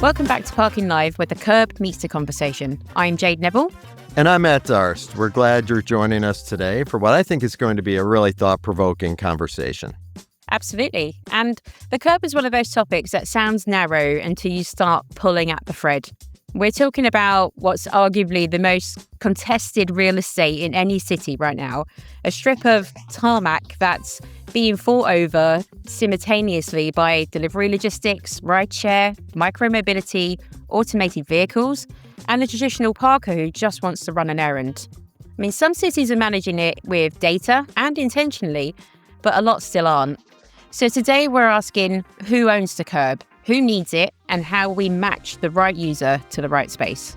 Welcome back to Parking Live, where the curb meets the conversation. I'm Jade Neville. And I'm Matt Darst. We're glad you're joining us today for what I think is going to be a really thought-provoking conversation. Absolutely. And the curb is one of those topics that sounds narrow until you start pulling at the thread. We're talking about what's arguably the most contested real estate in any city right now, a strip of tarmac that's being fought over simultaneously by delivery logistics, rideshare, micromobility, automated vehicles, and the traditional parker who just wants to run an errand. I mean, some cities are managing it with data and intentionally, but a lot still aren't. So today we're asking who owns the curb, who needs it, and how we match the right user to the right space.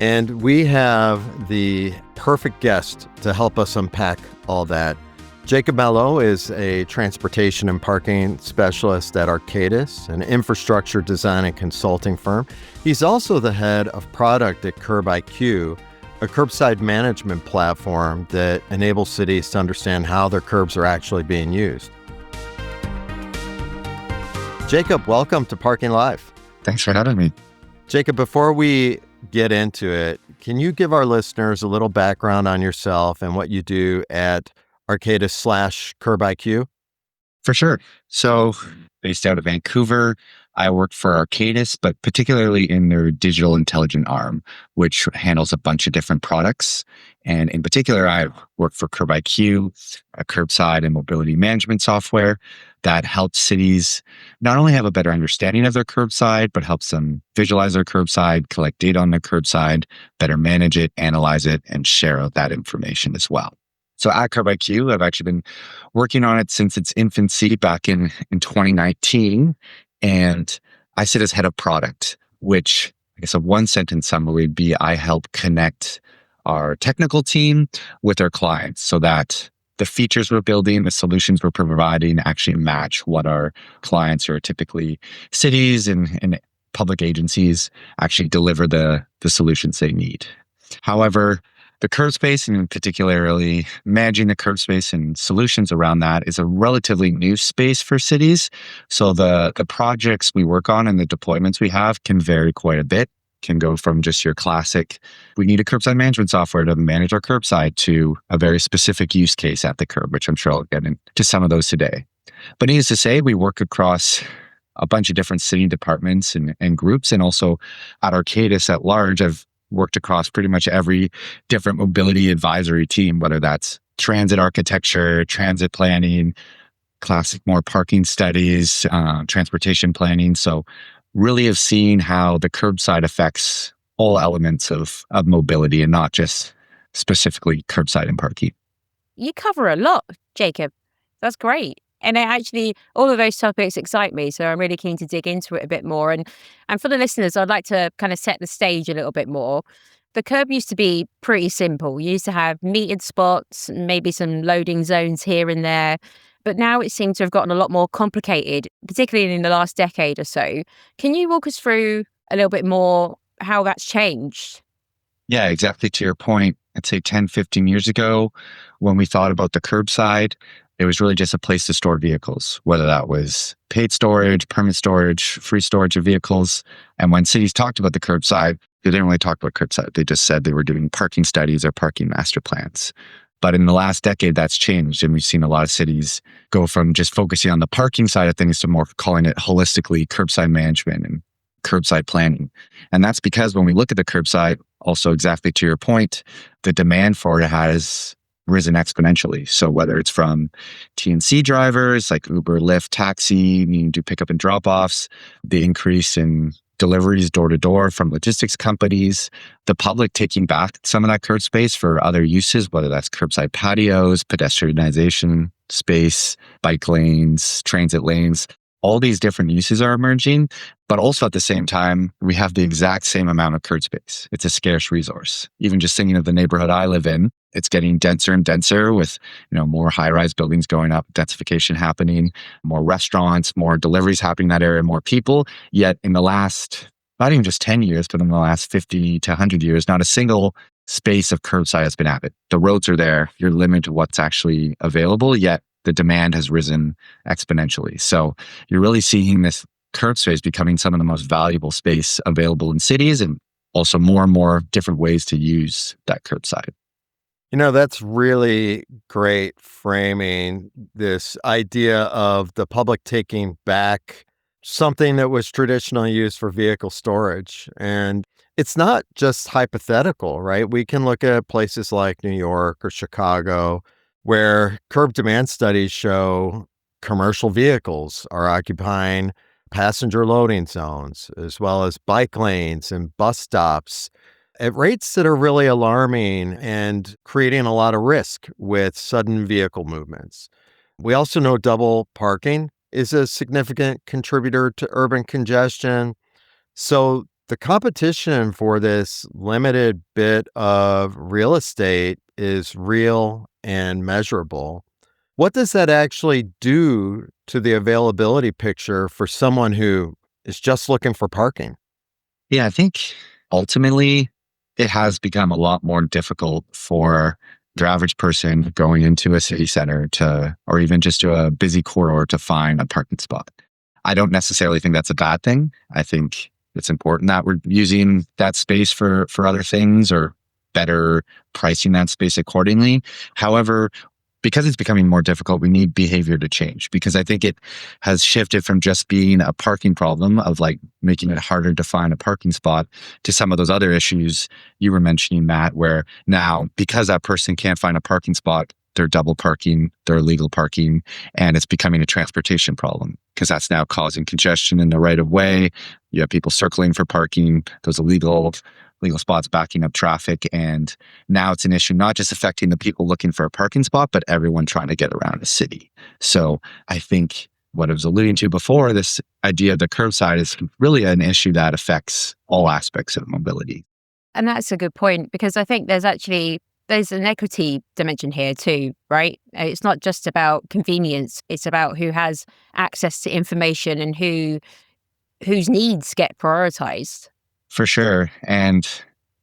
And we have the perfect guest to help us unpack all that. Jacob Malleau is a transportation and parking specialist at Arcadis, an infrastructure design and consulting firm. He's also the head of product at CurbIQ, a curbside management platform that enables cities to understand how their curbs are actually being used. Jacob, welcome to Parking Live. Thanks for having me. Jacob, before we get into it, can you give our listeners a little background on yourself and what you do at Arcadis/CurbIQ? For sure. So based out of Vancouver, I work for Arcadis, but particularly in their digital intelligent arm, which handles a bunch of different products. And in particular, I work for CurbIQ, a curbside and mobility management software that helps cities not only have a better understanding of their curbside, but helps them visualize their curbside, collect data on their curbside, better manage it, analyze it, and share out that information as well. So at CurbIQ, I've actually been working on it since its infancy back in 2019. And I sit as head of product, which I guess a one sentence summary would be I help connect our technical team with our clients so that the features we're building, the solutions we're providing actually match what our clients, or typically cities and public agencies, actually deliver the solutions they need. However, the curb space, and particularly managing the curb space and solutions around that, is a relatively new space for cities. So the projects we work on and the deployments we have can vary quite a bit. Can go from just your classic, we need a curbside management software to manage our curbside, to a very specific use case at the curb, which I'm sure I'll get into some of those today. But needless to say, we work across a bunch of different city departments and groups, and also at Arcadis at large, I've worked across pretty much every different mobility advisory team, whether that's transit architecture, transit planning, classic more parking studies, transportation planning. So really have seen how the curbside affects all elements of mobility and not just specifically curbside and parking. You cover a lot, Jacob. That's great. And all of those topics excite me, so I'm really keen to dig into it a bit more. And for the listeners, I'd like to kind of set the stage a little bit more. The curb used to be pretty simple. You used to have metered spots, maybe some loading zones here and there. But now it seems to have gotten a lot more complicated, particularly in the last decade or so. Can you walk us through a little bit more how that's changed? Yeah, exactly to your point. I'd say 10, 15 years ago, when we thought about the curbside, it was really just a place to store vehicles, whether that was paid storage, permit storage, free storage of vehicles. And when cities talked about the curbside, they didn't really talk about curbside. They just said they were doing parking studies or parking master plans. But in the last decade, that's changed. And we've seen a lot of cities go from just focusing on the parking side of things to more calling it holistically curbside management and curbside planning. And that's because when we look at the curbside, also exactly to your point, the demand for it has risen exponentially. So whether it's from TNC drivers like Uber, Lyft, taxi, needing to do pickup and drop-offs, the increase in deliveries door to door from logistics companies, the public taking back some of that curb space for other uses, whether that's curbside patios, pedestrianization space, bike lanes, transit lanes. All these different uses are emerging, but also at the same time, we have the exact same amount of curb space. It's a scarce resource. Even just thinking of the neighborhood I live in, it's getting denser and denser with, more high-rise buildings going up, densification happening, more restaurants, more deliveries happening in that area, more people. Yet in the last, not even just 10 years, but in the last 50 to 100 years, not a single space of curbside has been added. The roads are there. You're limited to what's actually available, yet the demand has risen exponentially. So you're really seeing this curb space becoming some of the most valuable space available in cities, and also more and more different ways to use that curbside. That's really great framing, this idea of the public taking back something that was traditionally used for vehicle storage. And it's not just hypothetical, right? We can look at places like New York or Chicago, where curb demand studies show commercial vehicles are occupying passenger loading zones, as well as bike lanes and bus stops at rates that are really alarming and creating a lot of risk with sudden vehicle movements. We also know double parking is a significant contributor to urban congestion. So the competition for this limited bit of real estate is real and measurable. What does that actually do to the availability picture for someone who is just looking for parking? Yeah, I think ultimately it has become a lot more difficult for the average person going into a city center or even just to a busy corridor to find a parking spot. I don't necessarily think that's a bad thing. I think it's important that we're using that space for other things, or better pricing that space accordingly. However, because it's becoming more difficult, we need behavior to change, because I think it has shifted from just being a parking problem of like making it harder to find a parking spot to some of those other issues you were mentioning, Matt, where now because that person can't find a parking spot, they're double parking, they're illegal parking, and it's becoming a transportation problem because that's now causing congestion in the right of way. You have people circling for parking, those illegal spots backing up traffic. And now it's an issue not just affecting the people looking for a parking spot, but everyone trying to get around the city. So I think what I was alluding to before, this idea of the curbside is really an issue that affects all aspects of mobility. And that's a good point, because I think there's an equity dimension here too, right? It's not just about convenience. It's about who has access to information and whose needs get prioritized. For sure. And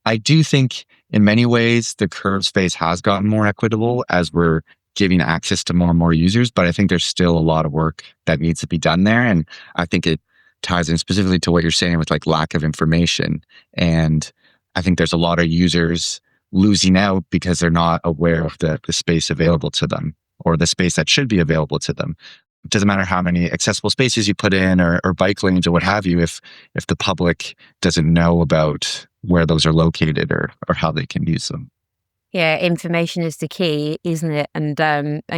I do think in many ways the curb space has gotten more equitable as we're giving access to more and more users, but I think there's still a lot of work that needs to be done there. And I think it ties in specifically to what you're saying with like lack of information. And I think there's a lot of users losing out because they're not aware of the space available to them, or the space that should be available to them. It doesn't matter how many accessible spaces you put in, or bike lanes or what have you, if the public doesn't know about where those are located or how they can use them. Yeah, information is the key, isn't it? And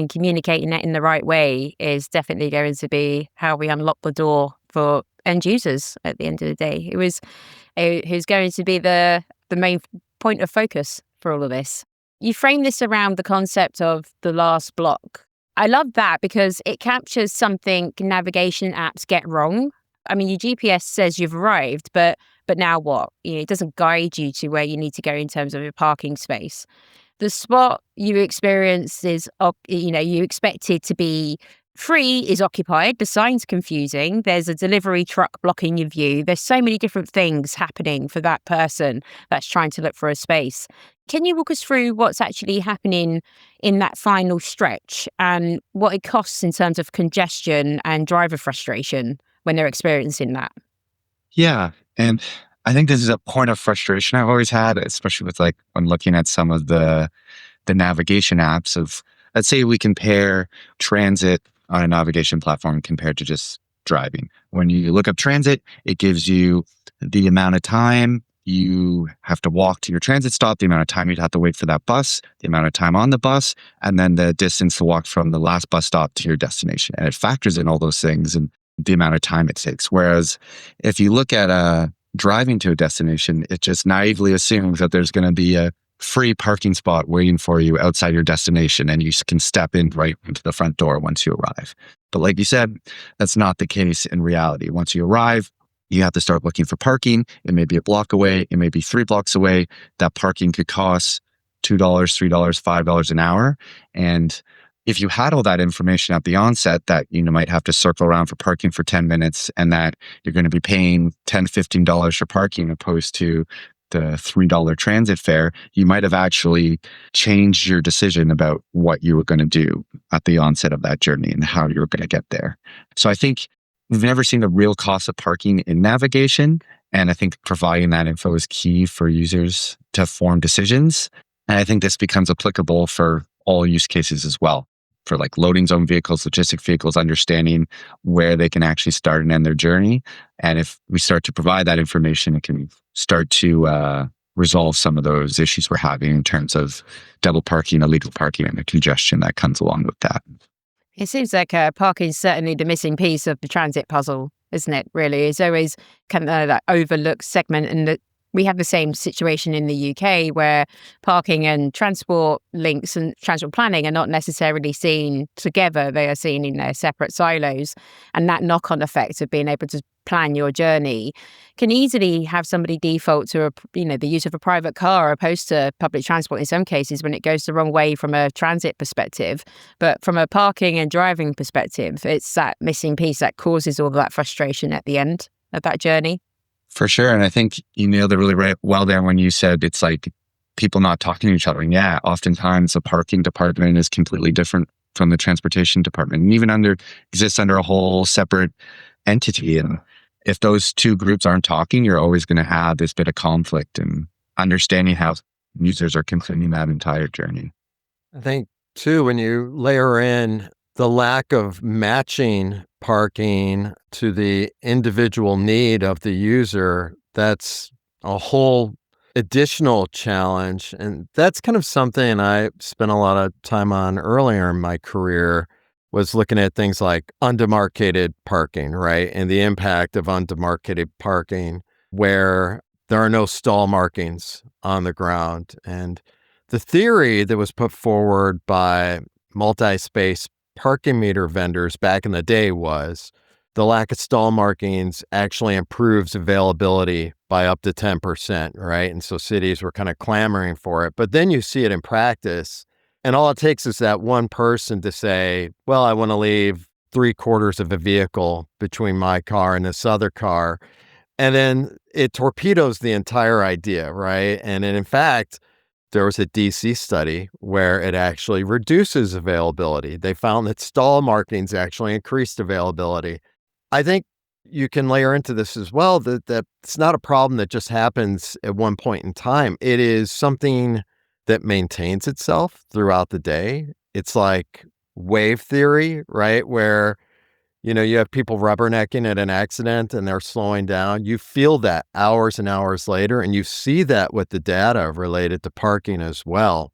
communicating it in the right way is definitely going to be how we unlock the door for end users at the end of the day. Who's going to be the main point of focus for all of this. You frame this around the concept of the last block. I love that because it captures something navigation apps get wrong. I mean, your GPS says you've arrived, but now what? It doesn't guide you to where you need to go in terms of your parking space. The spot you experience is, you expect it to be free, is occupied. The sign's confusing. There's a delivery truck blocking your view. There's so many different things happening for that person that's trying to look for a space. Can you walk us through what's actually happening in that final stretch and what it costs in terms of congestion and driver frustration when they're experiencing that? Yeah. And I think this is a point of frustration I've always had, especially with like when looking at some of the navigation apps of, let's say we compare transit on a navigation platform compared to just driving. When you look up transit, it gives you the amount of time you have to walk to your transit stop, the amount of time you'd have to wait for that bus, the amount of time on the bus, and then the distance to walk from the last bus stop to your destination. And it factors in all those things and the amount of time it takes. Whereas if you look at driving to a destination, it just naively assumes that there's going to be a free parking spot waiting for you outside your destination, and you can step in right into the front door once you arrive. But like you said, that's not the case in reality. Once you arrive, you have to start looking for parking. It may be a block away. It may be 3 blocks away. That parking could cost $2, $3, $5 an hour. And if you had all that information at the onset that you might have to circle around for parking for 10 minutes and that you're going to be paying $10, $15 for parking opposed to the $3 transit fare, you might have actually changed your decision about what you were going to do at the onset of that journey and how you were going to get there. So I think we've never seen the real cost of parking in navigation. And I think providing that info is key for users to form decisions. And I think this becomes applicable for all use cases as well. For like loading zone vehicles, logistic vehicles, understanding where they can actually start and end their journey. And if we start to provide that information, it can start to resolve some of those issues we're having in terms of double parking, illegal parking, and the congestion that comes along with that. It seems like parking is certainly the missing piece of the transit puzzle, isn't it, really? It's always kind of that overlooked segment. And we have the same situation in the UK where parking and transport links and transport planning are not necessarily seen together. They are seen in their separate silos. And that knock-on effect of being able to plan your journey can easily have somebody default to the use of a private car opposed to public transport in some cases when it goes the wrong way from a transit perspective. But from a parking and driving perspective, it's that missing piece that causes all that frustration at the end of that journey. For sure. And I think you nailed it really well there when you said it's like people not talking to each other. And yeah, oftentimes the parking department is completely different from the transportation department and even exists under a whole separate entity. And if those two groups aren't talking, you're always going to have this bit of conflict and understanding how users are consuming that entire journey. I think, too, when you layer in the lack of matching parking to the individual need of the user, that's a whole additional challenge. And that's kind of something I spent a lot of time on earlier in my career, was looking at things like undemarcated parking, right? And the impact of undemarcated parking where there are no stall markings on the ground. And the theory that was put forward by multi-space parking meter vendors back in the day was the lack of stall markings actually improves availability by up to 10%, right? And so cities were kind of clamoring for it. But then you see it in practice, and all it takes is that one person to say, well, I want to leave 3/4 of a vehicle between my car and this other car. And then it torpedoes the entire idea, right? And in fact, there was a DC study where it actually reduces availability. They found that stall markings actually increased availability. I think you can layer into this as well that it's not a problem that just happens at one point in time. It is something that maintains itself throughout the day. It's like wave theory, right? Where you have people rubbernecking at an accident and they're slowing down. You feel that hours and hours later, and you see that with the data related to parking as well.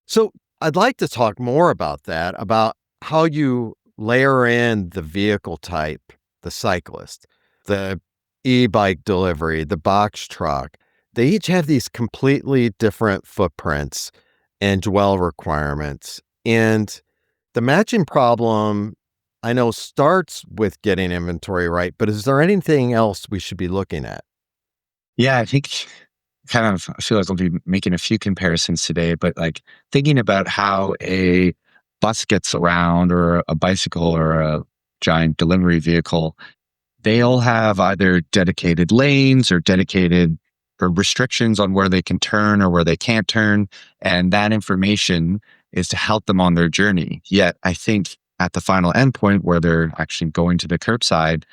So I'd like to talk more about that, about how you layer in the vehicle type, the cyclist, the e-bike delivery, the box truck. They each have these completely different footprints and dwell requirements. And the matching problem, I know, starts with getting inventory right, but is there anything else we should be looking at? Yeah, I think I feel like I'll be making a few comparisons today, but like thinking about how a bus gets around or a bicycle or a giant delivery vehicle, they all have either dedicated lanes or dedicated or restrictions on where they can turn or where they can't turn. And that information is to help them on their journey. Yet I think at the final endpoint where they're actually going to the curbside,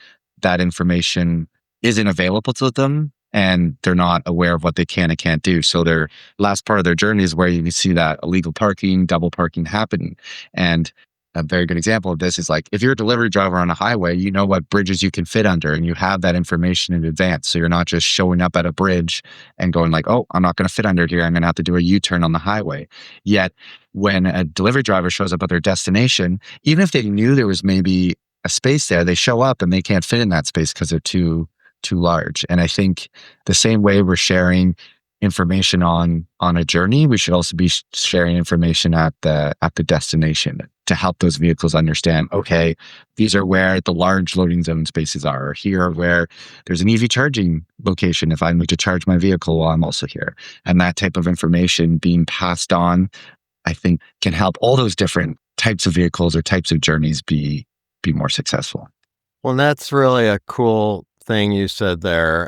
that information isn't available to them and they're not aware of what they can and can't do. So their last part of their journey is where you can see that illegal parking, double parking happening. And a very good example of this is like, if you're a delivery driver on a highway, you know what bridges you can fit under and you have that information in advance. So you're not just showing up at a bridge and going like, oh, I'm not going to fit under here. I'm going to have to do a U-turn on the highway. Yet when a delivery driver shows up at their destination, even if they knew there was maybe a space there, they show up and they can't fit in that space because they're too large. And I think the same way we're sharing information on a journey, we should also be sharing information at the destination to help those vehicles understand, okay, these are where the large loading zone spaces are, or here where there's an EV charging location if I need to charge my vehicle while I'm also here. And that type of information being passed on, I think, can help all those different types of vehicles or types of journeys be more successful. Well, that's really a cool thing you said there.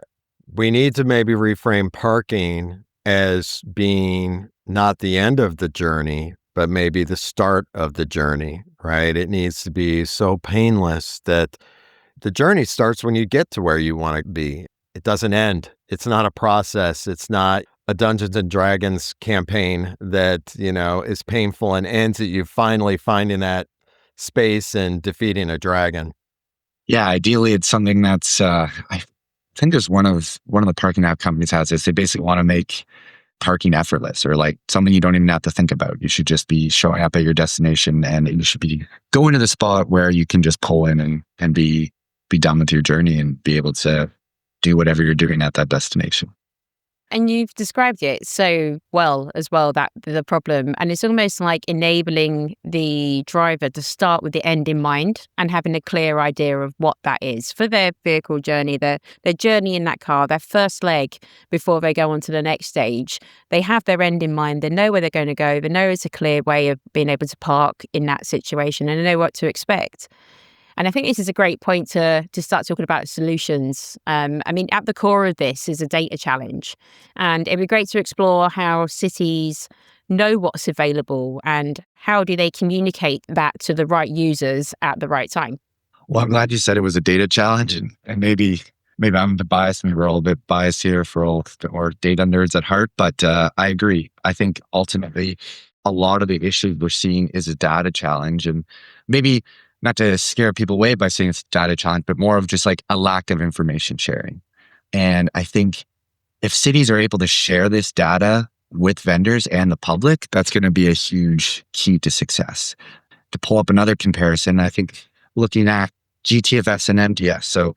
We need to maybe reframe parking as being not the end of the journey, but maybe the start of the journey, right? It needs to be so painless that The journey starts when you get to where you want to be. It doesn't end. It's not a process. It's not a Dungeons and Dragons campaign that, is painful and ends at you finally finding that space and defeating a dragon. Yeah, ideally it's something that's I think there's one of the parking app companies has this. They basically want to make parking effortless, or like something you don't even have to think about. You should just be showing up at your destination, and you should be going to the spot where you can just pull in and be done with your journey and be able to do whatever you're doing at that destination. And you've described it so well as well, that the problem. And it's almost like enabling the driver to start with the end in mind and having a clear idea of what that is for their vehicle journey, their journey in that car, their first leg before they go on to the next stage. They have their end in mind. They know where they're going to go. They know it's a clear way of being able to park in that situation, and they know what to expect. And I think this is a great point to start talking about solutions. At the core of this is a data challenge. And it'd be great to explore how cities know what's available and how do they communicate that to the right users at the right time. Well, I'm glad you said it was a data challenge, and maybe I'm the bias. Maybe we're all a bit biased here for all or data nerds at heart, but I agree. I think ultimately a lot of the issues we're seeing is a data challenge, and maybe not to scare people away by saying it's a data challenge, but more of just like a lack of information sharing. And I think if cities are able to share this data with vendors and the public, that's going to be a huge key to success. To pull up another comparison, I think looking at GTFS and MDS. So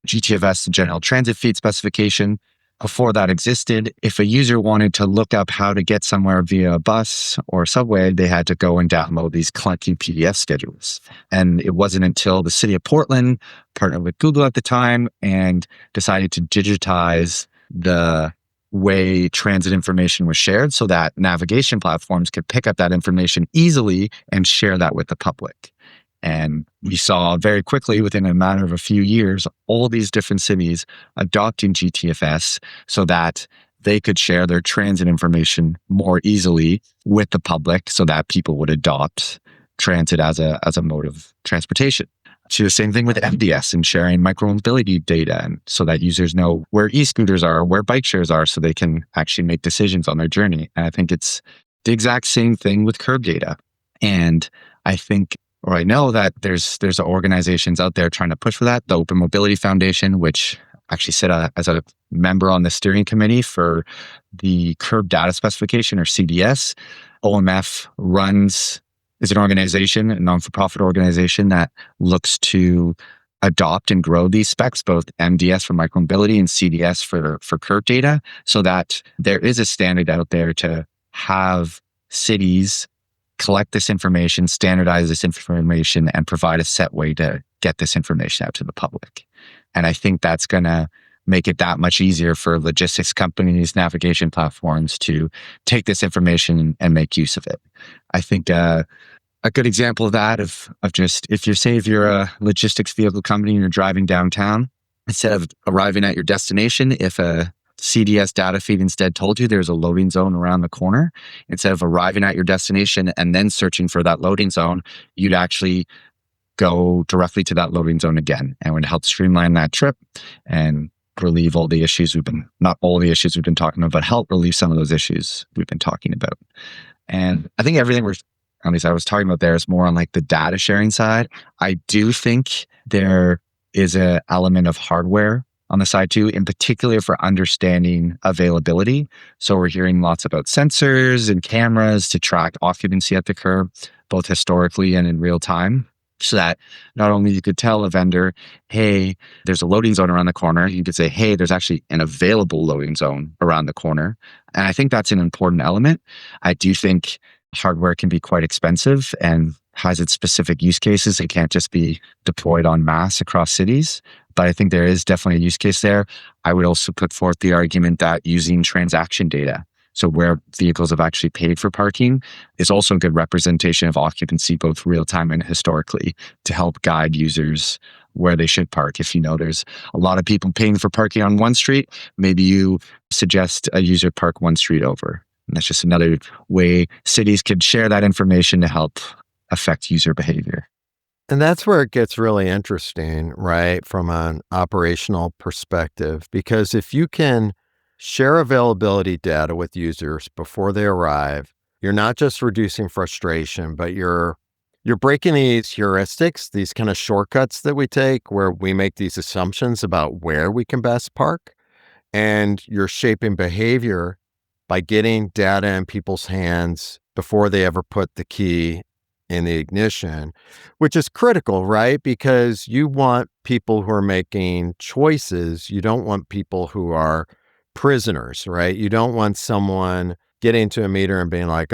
GTFS, the General Transit Feed Specification, before that existed, if a user wanted to look up how to get somewhere via a bus or subway, they had to go and download these clunky PDF schedules. And it wasn't until the city of Portland partnered with Google at the time and decided to digitize the way transit information was shared so that navigation platforms could pick up that information easily and share that with the public. And we saw very quickly, within a matter of a few years, all these different cities adopting GTFS so that they could share their transit information more easily with the public so that people would adopt transit as a mode of transportation. To the same thing with MDS and sharing micromobility data, and so that users know where e-scooters are, where bike shares are, so they can actually make decisions on their journey. And I think it's the exact same thing with curb data. And I know that there's organizations out there trying to push for that. The Open Mobility Foundation, which actually sit as a member on the steering committee for the Curb Data Specification, or CDS. OMF is an organization, a non-for-profit organization that looks to adopt and grow these specs, both MDS for micromobility and CDS for curb data, so that there is a standard out there to have cities collect this information, standardize this information, and provide a set way to get this information out to the public. And I think that's going to make it that much easier for logistics companies, navigation platforms to take this information and make use of it. I think a good example of that of just, if you're a logistics vehicle company and you're driving downtown, instead of arriving at your destination, if a CDS data feed instead told you there's a loading zone around the corner, instead of arriving at your destination and then searching for that loading zone, you'd actually go directly to that loading zone again, and would help streamline that trip and relieve all the issues not all the issues we've been talking about, but help relieve some of those issues we've been talking about. And I think everything at least I was talking about there, is more on like the data sharing side. I do think there is an element of hardware on the side too, in particular for understanding availability. So we're hearing lots about sensors and cameras to track occupancy at the curb, both historically and in real time, so that not only you could tell a vendor, hey, there's a loading zone around the corner, you could say, hey, there's actually an available loading zone around the corner. And I think that's an important element. I do think hardware can be quite expensive and has its specific use cases. It can't just be deployed en masse across cities. But I think there is definitely a use case there. I would also put forth the argument that using transaction data, so where vehicles have actually paid for parking, is also a good representation of occupancy, both real time and historically, to help guide users where they should park. If you know there's a lot of people paying for parking on one street, maybe you suggest a user park one street over. And that's just another way cities could share that information to help affect user behavior. And that's where it gets really interesting, right? From an operational perspective, because if you can share availability data with users before they arrive, you're not just reducing frustration, but you're breaking these heuristics, these kind of shortcuts that we take where we make these assumptions about where we can best park, and you're shaping behavior by getting data in people's hands before they ever put the key in the ignition, which is critical, right? Because you want people who are making choices. You don't want people who are prisoners, right? You don't want someone getting to a meter and being like,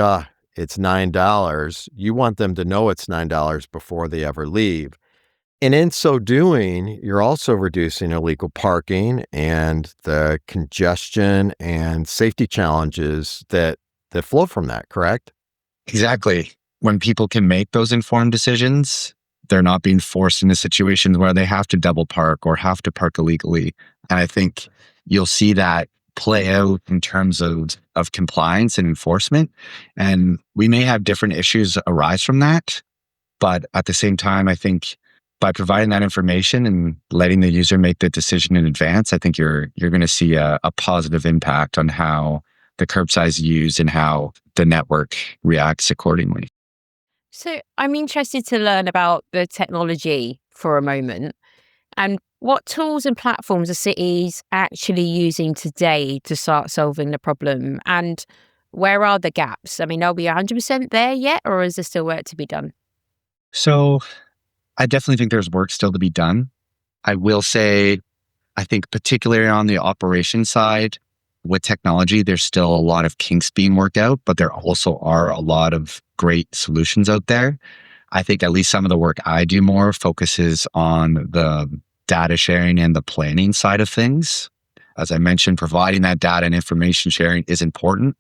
it's $9. You want them to know it's $9 before they ever leave. And in so doing, you're also reducing illegal parking and the congestion and safety challenges that flow from that, correct? Exactly. When people can make those informed decisions, they're not being forced into situations where they have to double park or have to park illegally. And I think you'll see that play out in terms of compliance and enforcement. And we may have different issues arise from that. But at the same time, I think by providing that information and letting the user make the decision in advance, I think you're going to see a positive impact on how the curbside is used and how the network reacts accordingly. So I'm interested to learn about the technology for a moment and what tools and platforms are cities actually using today to start solving the problem? And where are the gaps? I mean, are we 100% there yet, or is there still work to be done? So I definitely think there's work still to be done. I will say, I think particularly on the operation side with technology, there's still a lot of kinks being worked out, but there also are a lot of great solutions out there. I think at least some of the work I do more focuses on the data sharing and the planning side of things. As I mentioned, providing that data and information sharing is important.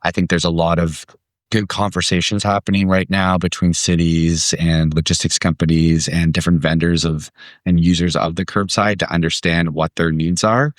I think there's a lot of good conversations happening right now between cities and logistics companies and different vendors of and users of the curbside to understand what their needs are.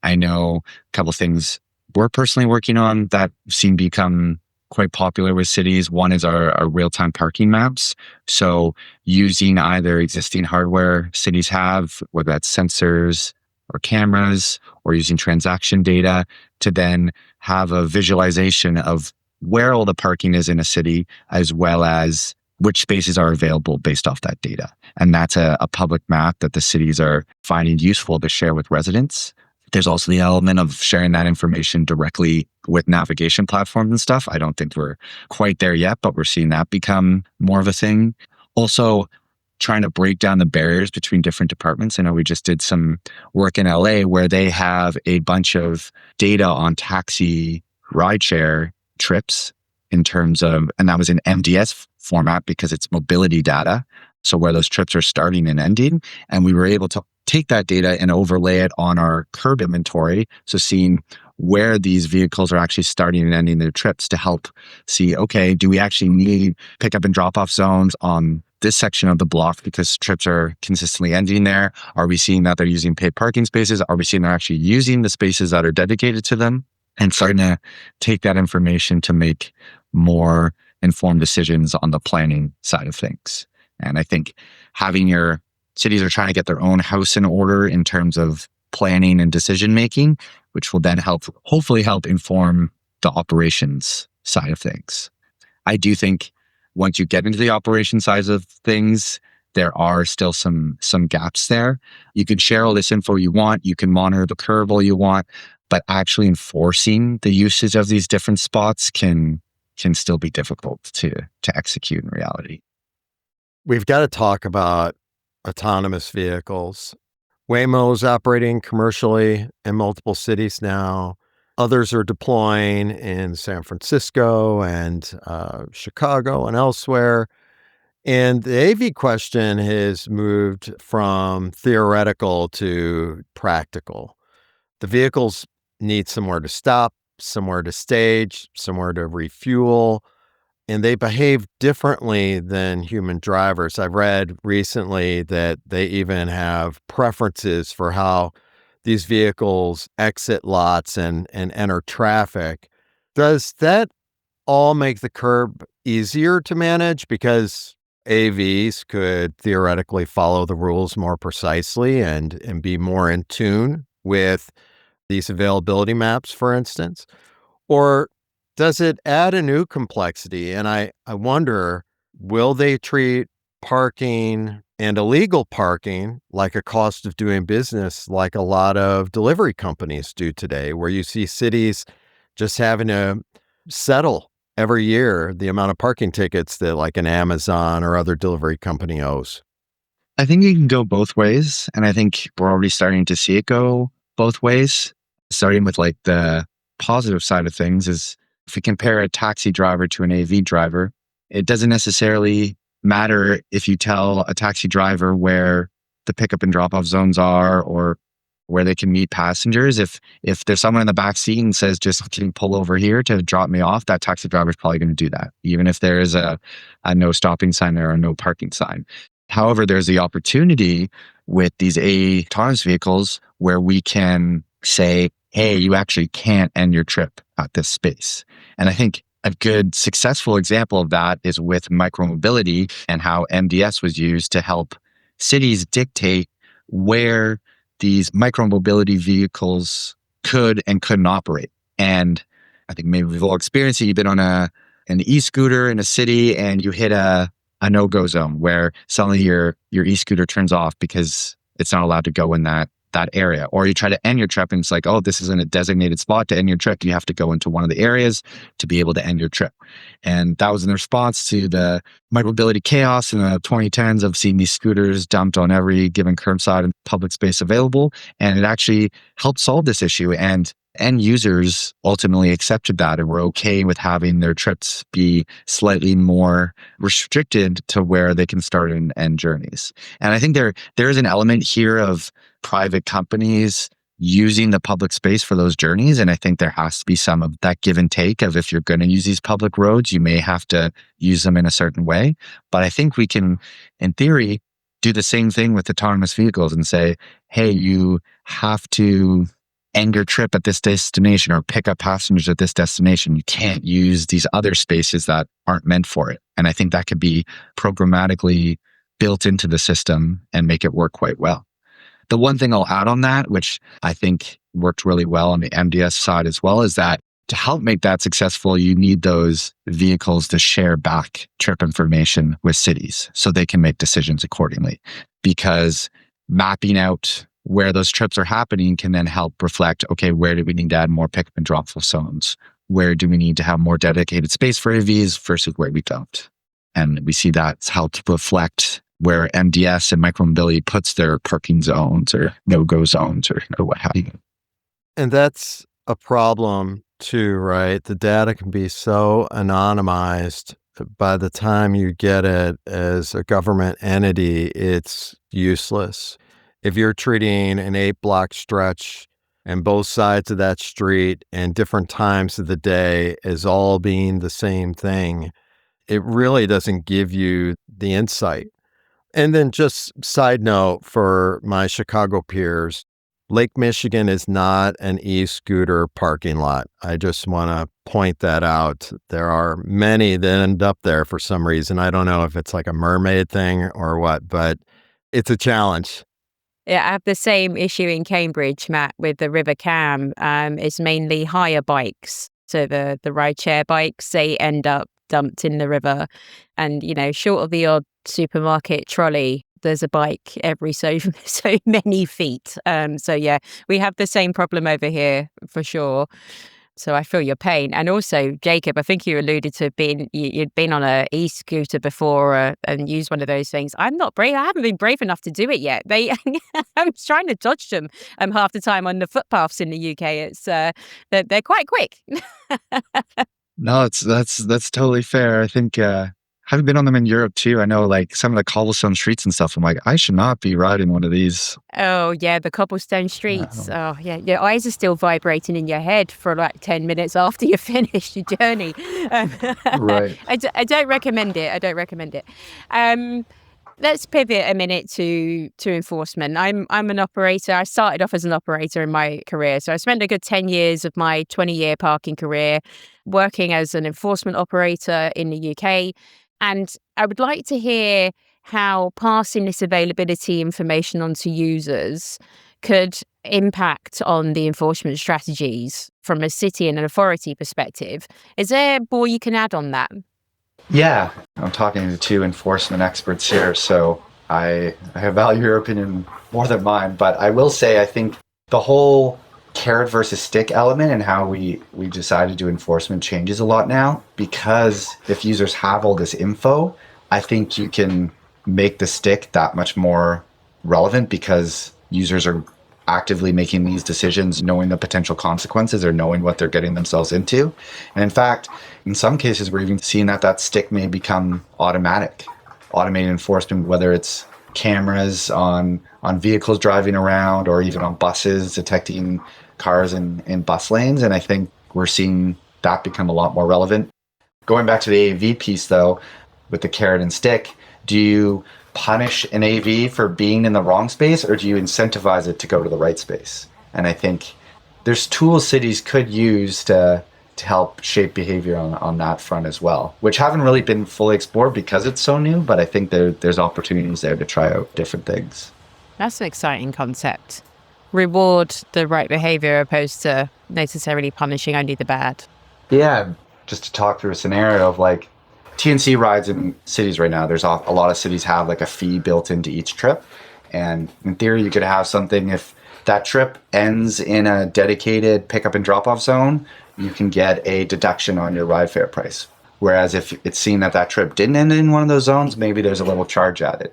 I know a couple of things we're personally working on that seem to become quite popular with cities. One is our real-time parking maps. So using either existing hardware cities have, whether that's sensors or cameras, or using transaction data to then have a visualization of where all the parking is in a city, as well as which spaces are available based off that data. And that's a public map that the cities are finding useful to share with residents. There's also the element of sharing that information directly with navigation platforms and stuff. I don't think we're quite there yet, but we're seeing that become more of a thing. Also, trying to break down the barriers between different departments. I know we just did some work in LA where they have a bunch of data on taxi rideshare trips in terms of, and that was in MDS format because it's mobility data. So where those trips are starting and ending. And we were able to take that data and overlay it on our curb inventory. So seeing where these vehicles are actually starting and ending their trips to help see, okay, do we actually need pickup and drop off zones on this section of the block because trips are consistently ending there? Are we seeing that they're using paid parking spaces? Are we seeing they're actually using the spaces that are dedicated to them? And starting to take that information to make more informed decisions on the planning side of things. And I think having your cities are trying to get their own house in order in terms of planning and decision making, which will then hopefully help inform the operations side of things. I do think once you get into the operation side of things, there are still some gaps there. You can share all this info you want, you can monitor the curve all you want, but actually enforcing the usage of these different spots can still be difficult to execute in reality. We've got to talk about autonomous vehicles. Waymo is operating commercially in multiple cities now. Others are deploying in San Francisco and Chicago and elsewhere. And the AV question has moved from theoretical to practical. The vehicles need somewhere to stop, somewhere to stage, somewhere to refuel, and they behave differently than human drivers. I've read recently that they even have preferences for how these vehicles exit lots and enter traffic. Does that all make the curb easier to manage? Because AVs could theoretically follow the rules more precisely and be more in tune with these availability maps, for instance? Or does it add a new complexity? And I wonder, will they treat parking and illegal parking like a cost of doing business, like a lot of delivery companies do today, where you see cities just having to settle every year the amount of parking tickets that like an Amazon or other delivery company owes? I think it can go both ways. And I think we're already starting to see it go both ways. Starting with like the positive side of things is if we compare a taxi driver to an AV driver, it doesn't necessarily matter if you tell a taxi driver where the pickup and drop off zones are or where they can meet passengers. If there's someone in the back seat and says, just can you pull over here to drop me off, that taxi driver is probably going to do that, even if there is a no stopping sign there or no parking sign. However, there's the opportunity with these autonomous vehicles where we can say, hey, you actually can't end your trip at this space. And I think a good successful example of that is with micromobility and how MDS was used to help cities dictate where these micromobility vehicles could and couldn't operate. And I think maybe we've all experienced it. You've been on an e-scooter in a city and you hit a no-go zone where suddenly your e-scooter turns off because it's not allowed to go in that area. Or you try to end your trip and it's like, oh, this isn't a designated spot to end your trip. You have to go into one of the areas to be able to end your trip. And that was in response to the micromobility chaos in the 2010s of seeing these scooters dumped on every given curbside and public space available. And it actually helped solve this issue. And end users ultimately accepted that and were okay with having their trips be slightly more restricted to where they can start and end journeys. And I think there is an element here of private companies using the public space for those journeys. And I think there has to be some of that give and take of if you're going to use these public roads, you may have to use them in a certain way. But I think we can, in theory, do the same thing with autonomous vehicles and say, hey, you have to end your trip at this destination or pick up passengers at this destination. You can't use these other spaces that aren't meant for it. And I think that could be programmatically built into the system and make it work quite well. The one thing I'll add on that, which I think worked really well on the MDS side as well, is that to help make that successful, you need those vehicles to share back trip information with cities so they can make decisions accordingly. Because mapping out where those trips are happening can then help reflect, okay, where do we need to add more pickup and drop off zones? Where do we need to have more dedicated space for AVs versus where we don't? And we see that's helped reflect where MDS and micromobility puts their parking zones or no-go zones or what have you. And that's a problem too, right? The data can be so anonymized. By the time you get it as a government entity, it's useless. If you're treating an 8-block stretch and both sides of that street and different times of the day as all being the same thing, it really doesn't give you the insight. And then just side note for my Chicago peers, Lake Michigan is not an e-scooter parking lot. I just want to point that out. There are many that end up there for some reason. I don't know if it's like a mermaid thing or what, but it's a challenge. Yeah, I have the same issue in Cambridge, Matt, with the River Cam. It's mainly hire bikes. So the rideshare bikes, they end up dumped in the river. And, short of the odd supermarket trolley, there's a bike every so many feet. So yeah, we have the same problem over here for sure. So I feel your pain. And also, Jacob, I think you alluded to you'd been on a e-scooter before and used one of those things. I'm not brave. I haven't been brave enough to do it yet. I'm trying to dodge them half the time on the footpaths in the UK. It's they're quite quick. No, that's totally fair. I think having been on them in Europe too, I know like some of the cobblestone streets and stuff. I'm like, I should not be riding one of these. Oh yeah, the cobblestone streets. Oh yeah, your eyes are still vibrating in your head for like 10 minutes after you finish your journey. Right. I don't recommend it. Let's pivot a minute to enforcement. I'm an operator. I started off as an operator in my career. So I spent a good 10 years of my 20-year parking career working as an enforcement operator in the UK. And I would like to hear how passing this availability information on to users could impact on the enforcement strategies from a city and an authority perspective. Is there more you can add on that? Yeah, I'm talking to two enforcement experts here, so I value your opinion more than mine. But I will say, I think the whole carrot versus stick element and how we decide to do enforcement changes a lot now, because if users have all this info, I think you can make the stick that much more relevant because users are actively making these decisions, knowing the potential consequences or knowing what they're getting themselves into. And in fact, in some cases, we're even seeing that stick may become automated enforcement, whether it's cameras on vehicles driving around or even on buses detecting cars in bus lanes. And I think we're seeing that become a lot more relevant. Going back to the AV piece, though, with the carrot and stick, do you punish an AV for being in the wrong space, or do you incentivize it to go to the right space? And I think there's tools cities could use to help shape behavior on that front as well, which haven't really been fully explored because it's so new, but I think there's opportunities there to try out different things. That's an exciting concept. Reward the right behavior opposed to necessarily punishing only the bad. Yeah, just to talk through a scenario of like TNC rides in cities right now, there's a lot of cities have like a fee built into each trip. And in theory, you could have something if that trip ends in a dedicated pickup and drop off zone, you can get a deduction on your ride fare price. Whereas if it's seen that trip didn't end in one of those zones, maybe there's a little charge added.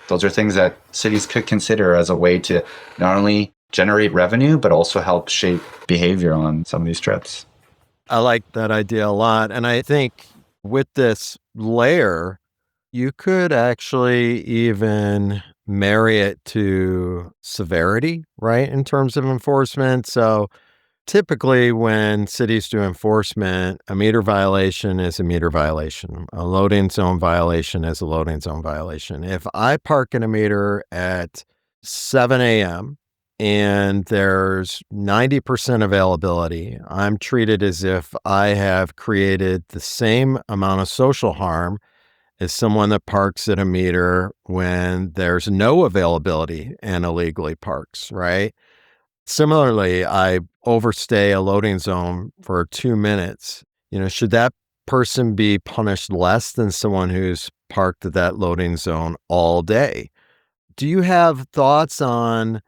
Those are things that cities could consider as a way to not only generate revenue, but also help shape behavior on some of these trips. I like that idea a lot. And I think with this layer, you could actually even marry it to severity, right, in terms of enforcement. So typically when cities do enforcement, a meter violation is a meter violation. A loading zone violation is a loading zone violation. If I park in a meter at 7 a.m., and there's 90% availability, I'm treated as if I have created the same amount of social harm as someone that parks at a meter when there's no availability and illegally parks, right? Similarly, I overstay a loading zone for 2 minutes. Should that person be punished less than someone who's parked at that loading zone all day? Do you have thoughts on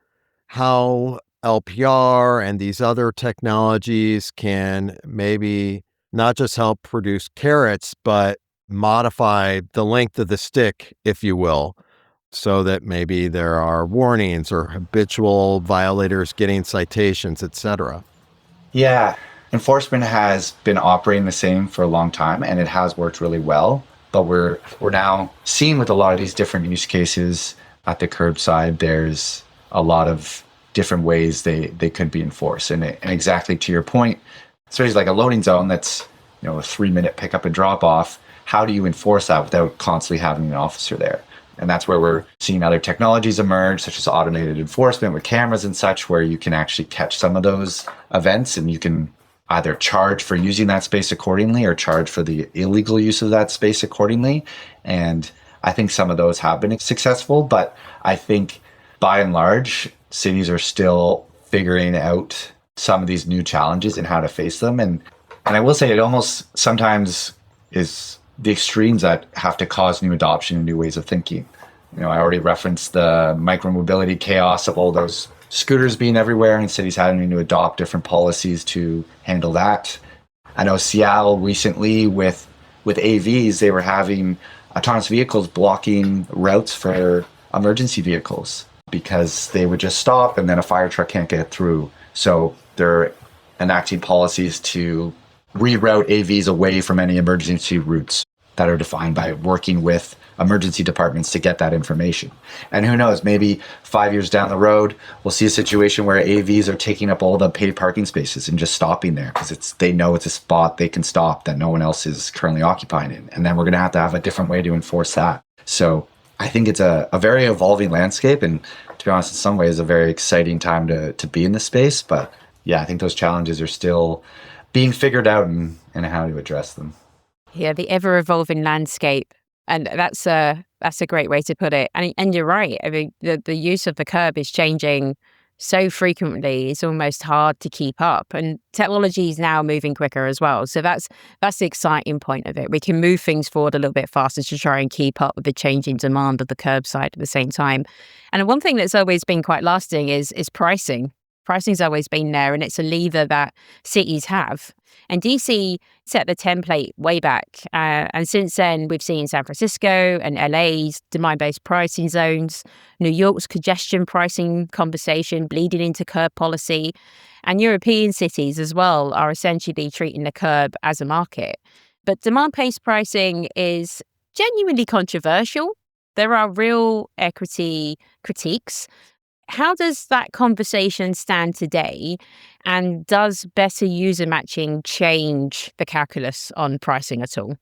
how LPR and these other technologies can maybe not just help produce carrots, but modify the length of the stick, if you will, so that maybe there are warnings or habitual violators getting citations, etc.? Yeah, enforcement has been operating the same for a long time, and it has worked really well. But we're now seeing with a lot of these different use cases at the curbside, there's a lot of different ways they could be enforced. And exactly to your point, so it's like a loading zone that's a 3-minute pickup and drop off. How do you enforce that without constantly having an officer there? And that's where we're seeing other technologies emerge, such as automated enforcement with cameras and such, where you can actually catch some of those events and you can either charge for using that space accordingly or charge for the illegal use of that space accordingly. And I think some of those have been successful, but I think by and large, cities are still figuring out some of these new challenges and how to face them. And I will say it almost sometimes is the extremes that have to cause new adoption and new ways of thinking. I already referenced the micromobility chaos of all those scooters being everywhere and cities having to adopt different policies to handle that. I know Seattle recently with AVs, they were having autonomous vehicles blocking routes for emergency vehicles because they would just stop and then a fire truck can't get through. So they're enacting policies to reroute AVs away from any emergency routes that are defined by working with emergency departments to get that information. And who knows, maybe 5 years down the road, we'll see a situation where AVs are taking up all the paid parking spaces and just stopping there because they know it's a spot they can stop that no one else is currently occupying it. And then we're going to have a different way to enforce that. So I think it's a very evolving landscape, and to be honest, in some ways, a very exciting time to be in this space. But yeah, I think those challenges are still being figured out and how to address them. Yeah, the ever-evolving landscape. And that's a great way to put it. And you're right. I mean, the use of the curb is changing so frequently, it's almost hard to keep up. And technology is now moving quicker as well. So that's the exciting point of it. We can move things forward a little bit faster to try and keep up with the changing demand of the curbside at the same time. And one thing that's always been quite lasting is pricing. Pricing's always been there, and it's a lever that cities have. And DC set the template way back. And since then, we've seen San Francisco and LA's demand-based pricing zones, New York's congestion pricing conversation bleeding into curb policy, and European cities as well are essentially treating the curb as a market. But demand-based pricing is genuinely controversial. There are real equity critiques. How does that conversation stand today? And does better user matching change the calculus on pricing at all?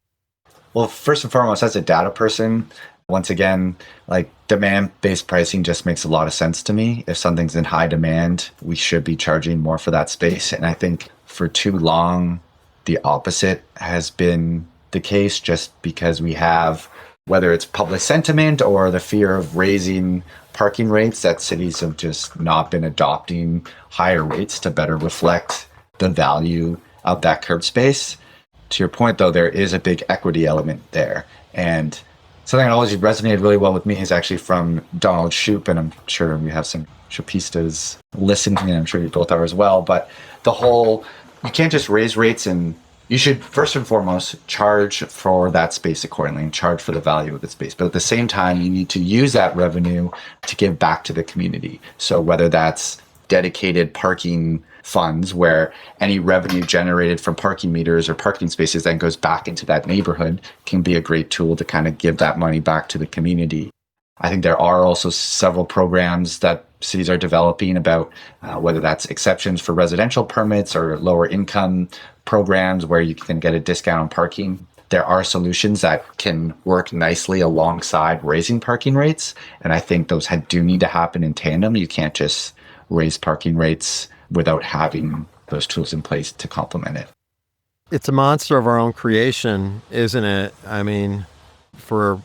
Well, first and foremost, as a data person, once again, like demand-based pricing just makes a lot of sense to me. If something's in high demand, we should be charging more for that space. And I think for too long, the opposite has been the case, just because we have, whether it's public sentiment or the fear of raising parking rates, that cities have just not been adopting higher rates to better reflect the value of that curb space. To your point, though, there is a big equity element there. And something that always resonated really well with me is actually from Donald Shoup, and I'm sure we have some Shoupistas listening, and I'm sure you both are as well. But the whole, you can't just raise rates, and you should first and foremost charge for that space accordingly and charge for the value of the space. But at the same time, you need to use that revenue to give back to the community. So whether that's dedicated parking funds where any revenue generated from parking meters or parking spaces then goes back into that neighborhood can be a great tool to kind of give that money back to the community. I think there are also several programs that cities are developing about whether that's exceptions for residential permits or lower income programs where you can get a discount on parking. There are solutions that can work nicely alongside raising parking rates. And I think those do need to happen in tandem. You can't just raise parking rates without having those tools in place to complement it. It's a monster of our own creation, isn't it? I mean, for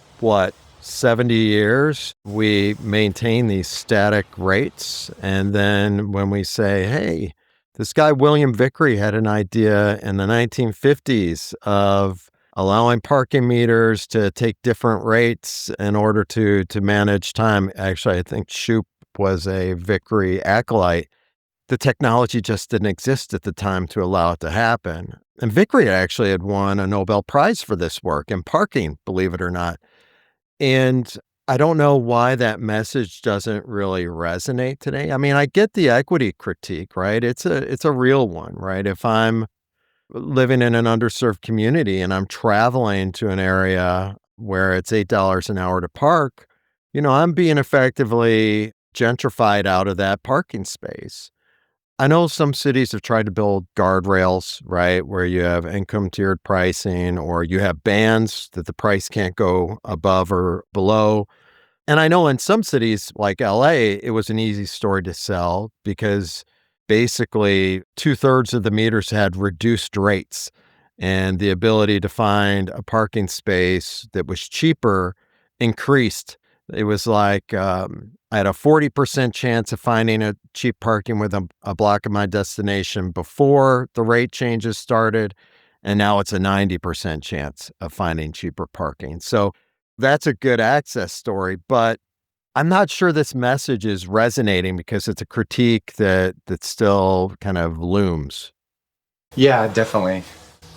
70 years, we maintain these static rates. And then when we say, hey, this guy, William Vickery, had an idea in the 1950s of allowing parking meters to take different rates in order to manage time. Actually, I think Shoup was a Vickery acolyte. The technology just didn't exist at the time to allow it to happen. And Vickery actually had won a Nobel Prize for this work in parking, believe it or not. And I don't know why that message doesn't really resonate today. I mean, I get the equity critique, right? It's a real one, right? If I'm living in an underserved community and I'm traveling to an area where it's $8 an hour to park, I'm being effectively gentrified out of that parking space. I know some cities have tried to build guardrails, right, where you have income tiered pricing or you have bands that the price can't go above or below. And I know in some cities like LA, it was an easy story to sell because basically 2/3 of the meters had reduced rates, and the ability to find a parking space that was cheaper increased. It was like I had a 40% chance of finding a cheap parking with a block of my destination before the rate changes started, and now it's a 90% chance of finding cheaper parking. So that's a good access story, but I'm not sure this message is resonating because it's a critique that still kind of looms. Yeah, definitely.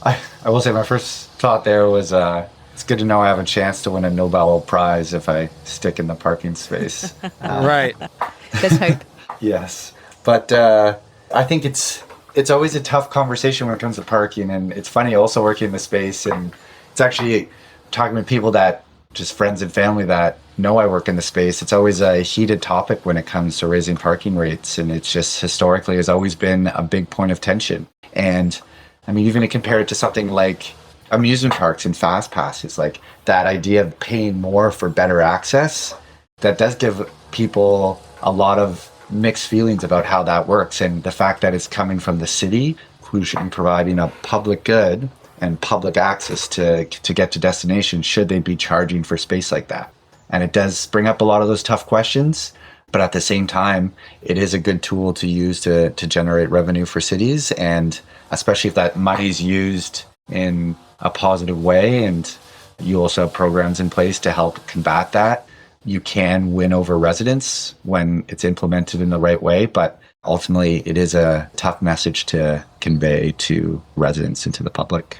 I will say my first thought there was it's good to know I have a chance to win a Nobel Prize if I stick in the parking space. Right. Let's hope. Yes. But I think it's always a tough conversation when it comes to parking. And it's funny also working in the space. And it's actually talking with people that just friends and family that know I work in the space. It's always a heated topic when it comes to raising parking rates. And it's just historically has always been a big point of tension. And I mean, even to compare it to something like amusement parks and fast passes, like that idea of paying more for better access, that does give people a lot of mixed feelings about how that works. And the fact that it's coming from the city, who should be providing a public good, and public access to get to destinations, should they be charging for space like that? And it does bring up a lot of those tough questions. But at the same time, it is a good tool to use to generate revenue for cities. And especially if that money is used in a positive way, and you also have programs in place to help combat that, you can win over residents when it's implemented in the right way. But ultimately, it is a tough message to convey to residents and to the public.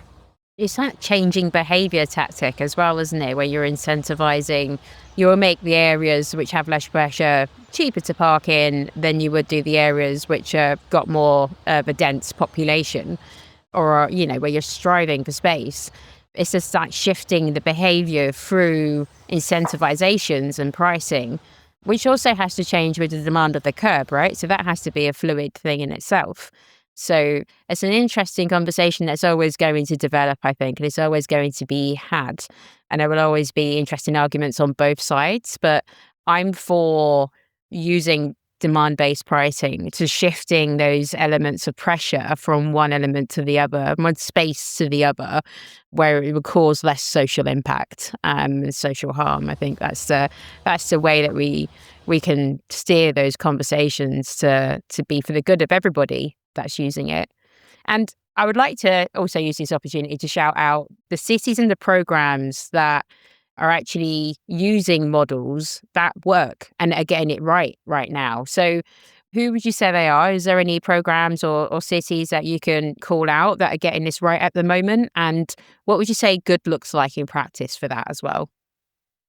It's that changing behaviour tactic as well, isn't it? Where you're incentivizing, you'll make the areas which have less pressure cheaper to park in than you would do the areas which have got more of a dense population, or, where you're striving for space. It's just like shifting the behaviour through incentivizations and pricing, which also has to change with the demand of the curb, right? So that has to be a fluid thing in itself. So it's an interesting conversation that's always going to develop, I think, and it's always going to be had. And there will always be interesting arguments on both sides, but I'm for using demand-based pricing to shifting those elements of pressure from one element to the other, one space to the other, where it would cause less social impact and social harm. I think that's the way that we can steer those conversations to be for the good of everybody that's using it. And I would like to also use this opportunity to shout out the cities and the programs that are actually using models that work and are getting it right now. So who would you say they are? Is there any programs or cities that you can call out that are getting this right at the moment? And what would you say good looks like in practice for that as well?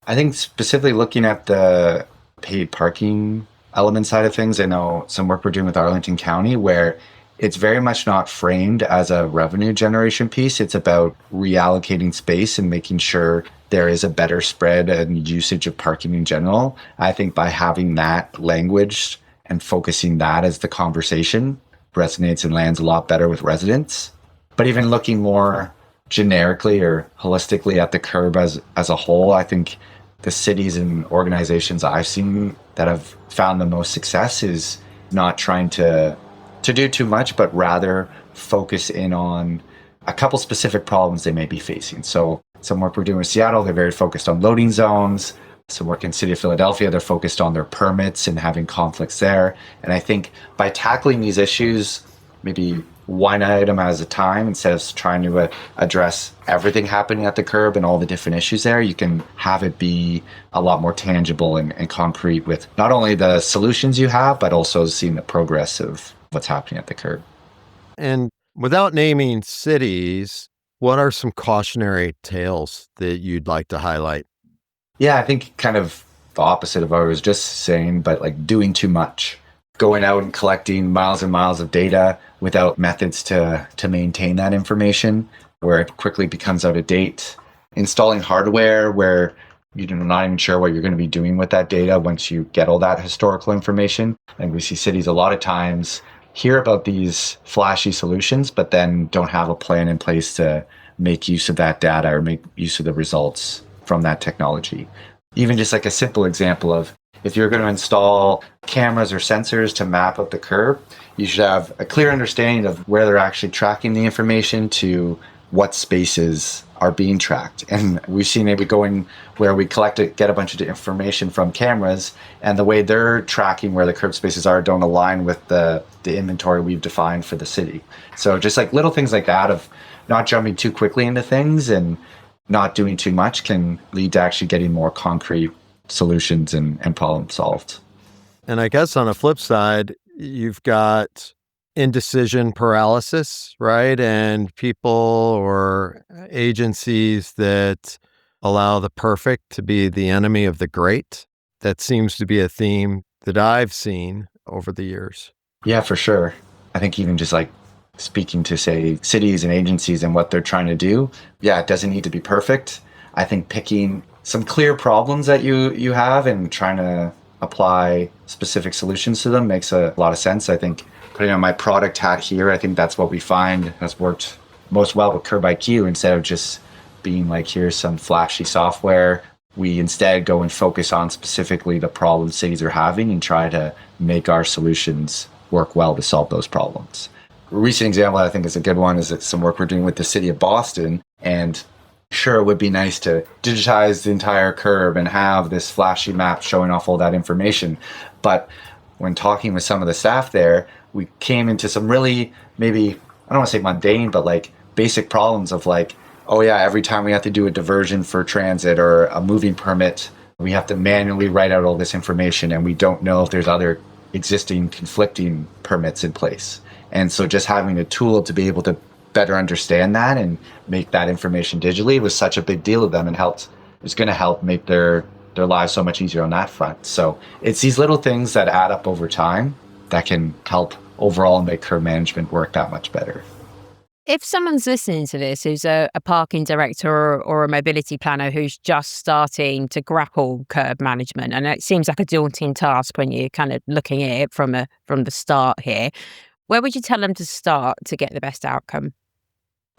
I think specifically looking at the paid parking element side of things, I know some work we're doing with Arlington County where it's very much not framed as a revenue generation piece. It's about reallocating space and making sure there is a better spread and usage of parking in general. I think by having that language and focusing that as the conversation resonates and lands a lot better with residents. But even looking more generically or holistically at the curb as a whole, I think the cities and organizations I've seen that have found the most success is not trying to do too much, but rather focus in on a couple specific problems they may be facing. So some work we're doing in Seattle, they're very focused on loading zones. Some work in the city of Philadelphia, they're focused on their permits and having conflicts there. And I think by tackling these issues, maybe one item at a time, instead of trying to address everything happening at the curb and all the different issues there, you can have it be a lot more tangible and concrete with not only the solutions you have, but also seeing the progress of what's happening at the curb. And without naming cities, what are some cautionary tales that you'd like to highlight? Yeah, I think kind of the opposite of what I was just saying, but like doing too much. Going out and collecting miles and miles of data without methods to maintain that information, where it quickly becomes out of date. Installing hardware where you're not even sure what you're going to be doing with that data once you get all that historical information. And we see cities a lot of times hear about these flashy solutions, but then don't have a plan in place to make use of that data or make use of the results from that technology. Even just like a simple example of if you're going to install cameras or sensors to map out the curb, you should have a clear understanding of where they're actually tracking the information to what spaces are being tracked. And we've seen maybe going where we get a bunch of information from cameras, and the way they're tracking where the curb spaces are don't align with the inventory we've defined for the city. So just like little things like that of not jumping too quickly into things and not doing too much can lead to actually getting more concrete solutions and problems solved. And I guess on a flip side, you've got indecision paralysis, right? And people or agencies that allow the perfect to be the enemy of the great. That seems to be a theme that I've seen over the years. Yeah, for sure. I think even just like speaking to, say, cities and agencies and what they're trying to do, yeah, it doesn't need to be perfect. I think picking some clear problems that you have and trying to apply specific solutions to them makes a lot of sense. I think putting on my product hat here, I think that's what we find has worked most well with CurbIQ. Instead of just being like, here's some flashy software, we instead go and focus on specifically the problems cities are having and try to make our solutions work well to solve those problems. recent example I think is a good one is that some work we're doing with the city of Boston. And sure, it would be nice to digitize the entire curb and have this flashy map showing off all that information. But when talking with some of the staff there, we came into some really, maybe, I don't want to say mundane, but like basic problems of like, oh yeah, every time we have to do a diversion for transit or a moving permit, we have to manually write out all this information, and we don't know if there's other existing conflicting permits in place. And so just having a tool to be able to better understand that and make that information digitally was such a big deal to them, and it's going to help make their lives so much easier on that front. So it's these little things that add up over time that can help overall make curb management work that much better. If someone's listening to this who's a parking director or a mobility planner who's just starting to grapple curb management, and it seems like a daunting task when you're kind of looking at it from the start here, where would you tell them to start to get the best outcome?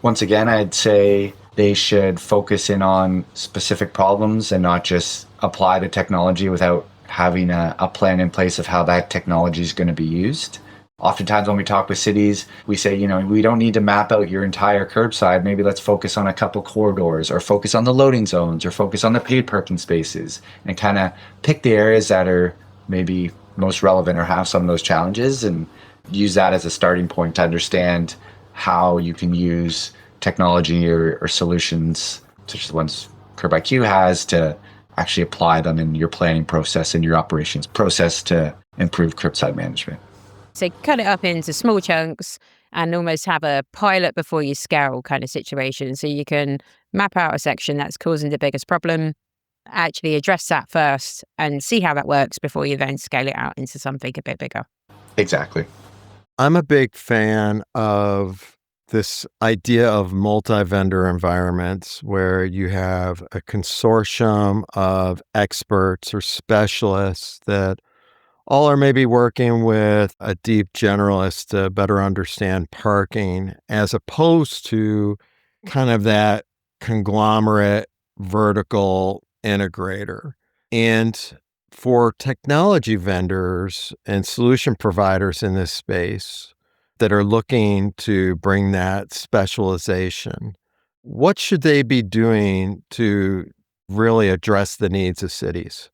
Once again, I'd say they should focus in on specific problems and not just apply the technology without having a plan in place of how that technology is going to be used. Oftentimes when we talk with cities, we say, we don't need to map out your entire curbside. Maybe let's focus on a couple corridors, or focus on the loading zones, or focus on the paid parking spaces, and kind of pick the areas that are maybe most relevant or have some of those challenges, and use that as a starting point to understand how you can use technology or solutions such as the ones CurbIQ has to actually apply them in your planning process and your operations process to improve curbside management. So cut it up into small chunks and almost have a pilot before you scale kind of situation. So you can map out a section that's causing the biggest problem, actually address that first and see how that works before you then scale it out into something a bit bigger. Exactly. I'm a big fan of this idea of multi-vendor environments where you have a consortium of experts or specialists that all are maybe working with a deep generalist to better understand parking, as opposed to kind of that conglomerate vertical integrator. And for technology vendors and solution providers in this space that are looking to bring that specialization, what should they be doing to really address the needs of cities?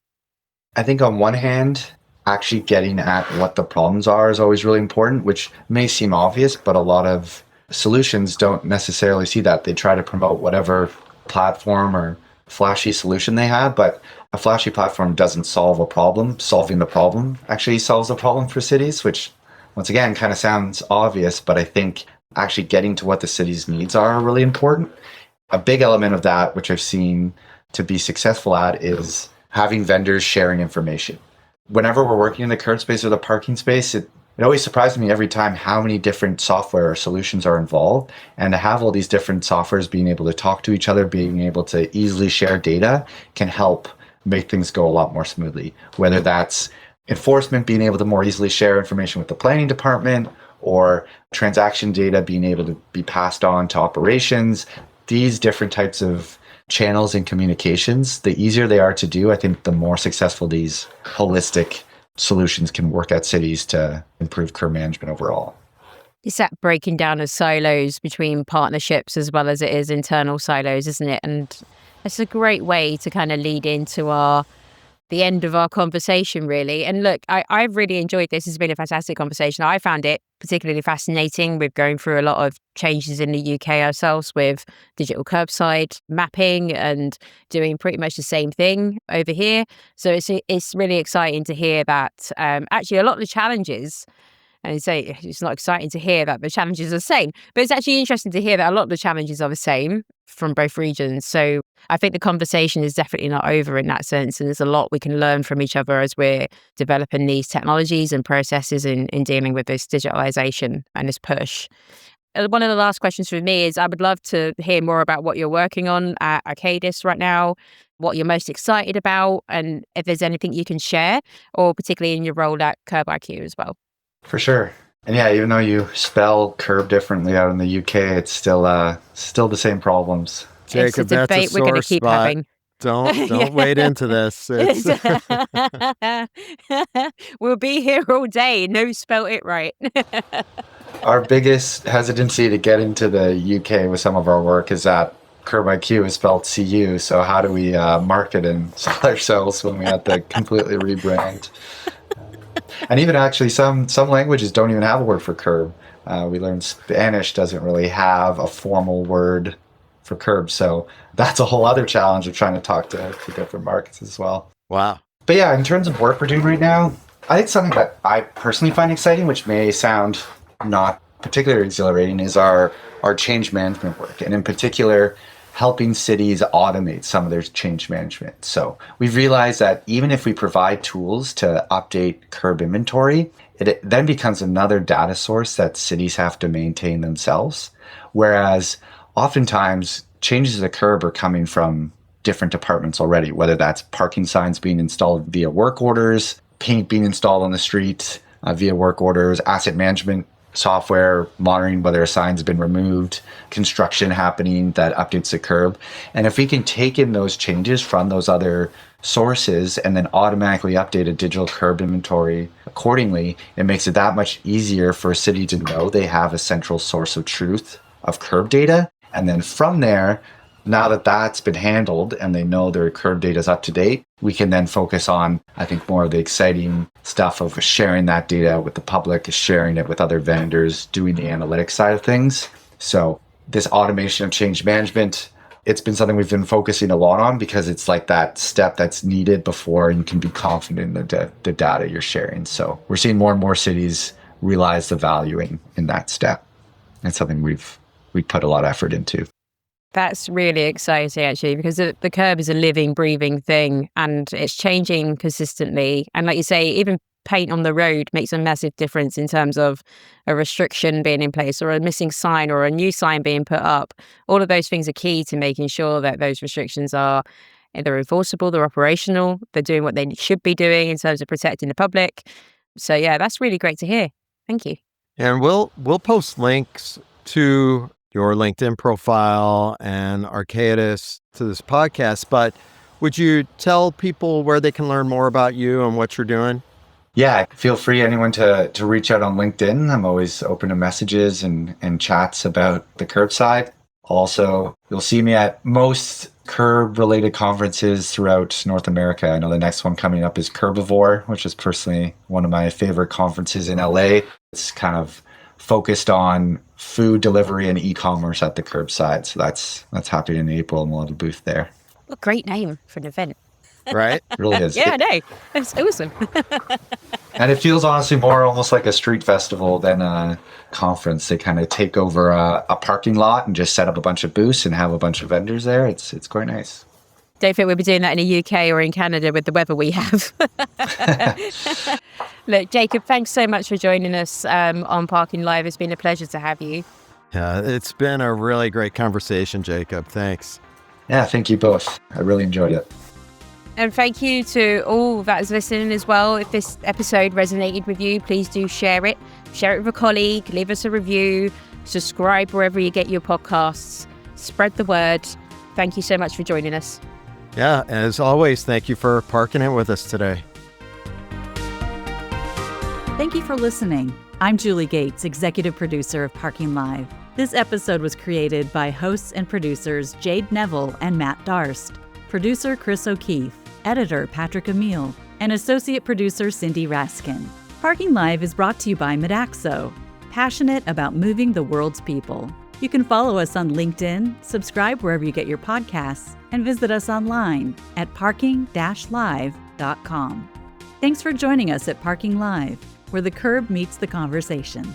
I think on one hand, actually getting at what the problems are is always really important, which may seem obvious, but a lot of solutions don't necessarily see that. They try to promote whatever platform or flashy solution they have, but a flashy platform doesn't solve a problem. Solving the problem actually solves a problem for cities, which once again kind of sounds obvious, but I think actually getting to what the city's needs are really important. A big element of that, which I've seen to be successful at, is having vendors sharing information. Whenever we're working in the curb space or the parking space, it always surprises me every time how many different software or solutions are involved. And to have all these different softwares being able to talk to each other, being able to easily share data, can help make things go a lot more smoothly. Whether that's enforcement being able to more easily share information with the planning department, or transaction data being able to be passed on to operations, these different types of channels and communications, the easier they are to do, I think the more successful these holistic solutions can work at cities to improve curb management overall. It's that breaking down of silos between partnerships as well as it is internal silos, isn't it? And it's a great way to kind of lead into the end of our conversation, really. And look, I've really enjoyed this. It's been a fantastic conversation. I found it particularly fascinating. We're going through a lot of changes in the UK ourselves with digital curbside mapping and doing pretty much the same thing over here. So it's really exciting to hear that actually a lot of the challenges, and say it's not exciting to hear that the challenges are the same, but it's actually interesting to hear that a lot of the challenges are the same from both regions. So I think the conversation is definitely not over in that sense. And there's a lot we can learn from each other as we're developing these technologies and processes in dealing with this digitalization and this push. One of the last questions for me is I would love to hear more about what you're working on at Arcadis right now, what you're most excited about, and if there's anything you can share, or particularly in your role at CurbIQ as well. For sure. And yeah, even though you spell curb differently out in the UK, it's still the same problems. Jacob, it's a debate that's a we're going sore to keep spot. having. Don't wade into this. We'll be here all day. No, spell it right. Our biggest hesitancy to get into the UK with some of our work is that CurbIQ is spelled CU. So how do we market and sell ourselves when we have to completely rebrand? And even actually some languages don't even have a word for curb. We learned Spanish doesn't really have a formal word for curb. So that's a whole other challenge of trying to talk to different markets as well. Wow. But yeah, in terms of work we're doing right now, I think something that I personally find exciting, which may sound not particularly exhilarating, is our change management work. And in particular, helping cities automate some of their change management. So we've realized that even if we provide tools to update curb inventory, it then becomes another data source that cities have to maintain themselves. Whereas oftentimes changes to the curb are coming from different departments already, whether that's parking signs being installed via work orders, paint being installed on the street via work orders, asset management software monitoring whether a sign's been removed, construction happening that updates the curb. And if we can take in those changes from those other sources and then automatically update a digital curb inventory accordingly, it makes it that much easier for a city to know they have a central source of truth of curb data. And then from there, now that that's been handled and they know their curb data is up to date, we can then focus on, I think, more of the exciting stuff of sharing that data with the public, sharing it with other vendors, doing the analytics side of things. So this automation of change management, it's been something we've been focusing a lot on because it's like that step that's needed before you can be confident in the data you're sharing. So we're seeing more and more cities realize the value in that step. It's something we've put a lot of effort into. That's really exciting, actually, because the curb is a living, breathing thing and it's changing consistently. And like you say, even paint on the road makes a massive difference in terms of a restriction being in place or a missing sign or a new sign being put up. All of those things are key to making sure that those restrictions are they're enforceable, they're operational, they're doing what they should be doing in terms of protecting the public. So yeah, that's really great to hear. Thank you. And we'll post links to your LinkedIn profile and Arcadis to this podcast, but would you tell people where they can learn more about you and what you're doing? Yeah, feel free, anyone, to reach out on LinkedIn. I'm always open to messages and chats about the curbside. Also, you'll see me at most curb-related conferences throughout North America. I know the next one coming up is Curbivore, which is personally one of my favorite conferences in LA. It's kind of focused on food delivery and e-commerce at the curbside. So that's happening in April, and we'll have a booth there. What a great name for an event. Right? It really is. Yeah, I know. It's awesome. And it feels honestly more almost like a street festival than a conference. They kind of take over a parking lot and just set up a bunch of booths and have a bunch of vendors there. It's quite nice. Don't think we'll be doing that in the UK or in Canada with the weather we have. Look, Jacob, thanks so much for joining us on Parking Live. It's been a pleasure to have you. Yeah, it's been a really great conversation, Jacob. Thanks. Yeah, thank you both. I really enjoyed it. And thank you to all that is listening as well. If this episode resonated with you, please do share it. Share it with a colleague, leave us a review, subscribe wherever you get your podcasts, spread the word. Thank you so much for joining us. Yeah, as always, thank you for parking it with us today. Thank you for listening. I'm Julie Gates, executive producer of Parking Live. This episode was created by hosts and producers Jade, Neville, and Matt Darst, producer Chris O'Keefe, editor Patrick Emile, and associate producer Cindy Raskin. Parking Live is brought to you by Modaxo, passionate about moving the world's people. You can follow us on LinkedIn, subscribe wherever you get your podcasts, and visit us online at parking-live.com. Thanks for joining us at Parking Live, where the curb meets the conversation.